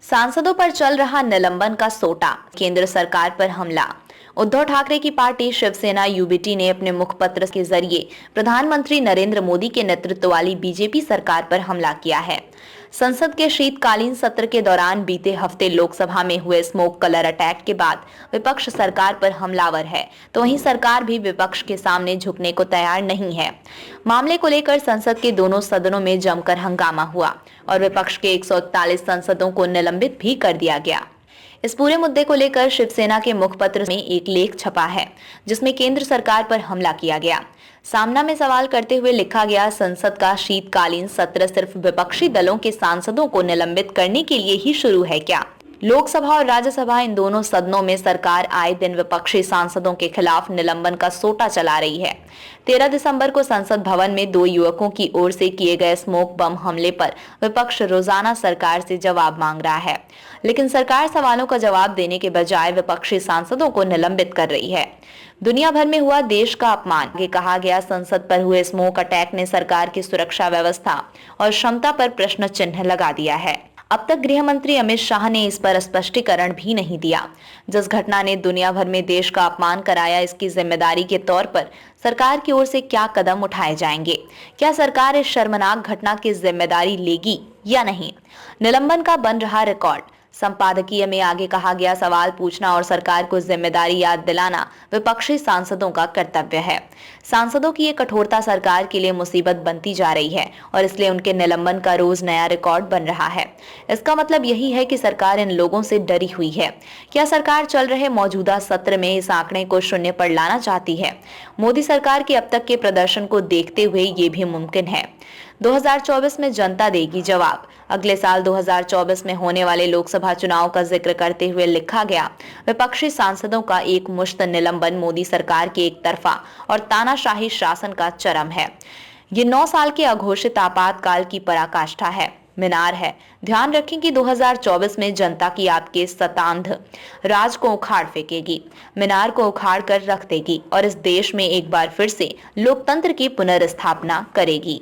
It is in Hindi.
सांसदों पर चल रहा निलंबन का सोटा, केंद्र सरकार पर हमला। उद्धव ठाकरे की पार्टी शिवसेना यूबीटी ने अपने मुखपत्र के जरिए प्रधानमंत्री नरेंद्र मोदी के नेतृत्व वाली बीजेपी सरकार पर हमला किया है। संसद के शीतकालीन सत्र के दौरान बीते हफ्ते लोकसभा में हुए स्मोक कलर अटैक के बाद विपक्ष सरकार पर हमलावर है, तो वहीं सरकार भी विपक्ष के सामने झुकने को तैयार नहीं है। मामले को लेकर संसद के दोनों सदनों में जमकर हंगामा हुआ और विपक्ष के 141 सांसदों को निलंबित भी कर दिया गया। इस पूरे मुद्दे को लेकर शिवसेना के मुखपत्र में एक लेख छपा है, जिसमें केंद्र सरकार पर हमला किया गया। सामना में सवाल करते हुए लिखा गया, संसद का शीतकालीन सत्र सिर्फ विपक्षी दलों के सांसदों को निलंबित करने के लिए ही शुरू है क्या? लोकसभा और राज्यसभा इन दोनों सदनों में सरकार आए दिन विपक्षी सांसदों के खिलाफ निलंबन का सोटा चला रही है। 13 दिसंबर को संसद भवन में 2 युवकों की ओर से किए गए स्मोक बम हमले पर विपक्ष रोजाना सरकार से जवाब मांग रहा है, लेकिन सरकार सवालों का जवाब देने के बजाय विपक्षी सांसदों को निलंबित कर रही है। दुनिया भर में हुआ देश का अपमान, ये कहा गया, संसद पर हुए स्मोक अटैक ने सरकार की सुरक्षा व्यवस्था और क्षमता पर प्रश्न चिन्ह लगा दिया है। अब तक गृह मंत्री अमित शाह ने इस पर स्पष्टीकरण भी नहीं दिया। जिस घटना ने दुनिया भर में देश का अपमान कराया, इसकी जिम्मेदारी के तौर पर सरकार की ओर से क्या कदम उठाए जाएंगे? क्या सरकार इस शर्मनाक घटना की जिम्मेदारी लेगी या नहीं? निलंबन का बन रहा रिकॉर्ड। संपादकीय में आगे कहा गया, सवाल पूछना और सरकार को जिम्मेदारी याद दिलाना विपक्षी सांसदों का कर्तव्य है। सांसदों की ये कठोरता सरकार के लिए मुसीबत बनती जा रही है और इसलिए उनके निलंबन का रोज नया रिकॉर्ड बन रहा है। इसका मतलब यही है कि सरकार इन लोगों से डरी हुई है। क्या सरकार चल रहे मौजूदा सत्र में इस आंकड़े को शून्य पर लाना चाहती है? मोदी सरकार के अब तक के प्रदर्शन को देखते हुए ये भी मुमकिन है। 2024 में जनता देगी जवाब। अगले साल 2024 में होने वाले लोकसभा चुनाव का जिक्र करते हुए लिखा गया, विपक्षी सांसदों का एक मुश्त निलंबन मोदी सरकार के एक तरफा और तानाशाही शासन का चरम है। ये 9 साल के अघोषित आपातकाल की पराकाष्ठा है, मीनार है। ध्यान रखें कि 2024 में जनता की आपके सतांध राज को उखाड़ फेंकेगी, मीनार को उखाड़ कर रख देगी और इस देश में एक बार फिर से लोकतंत्र की पुनर्स्थापना करेगी।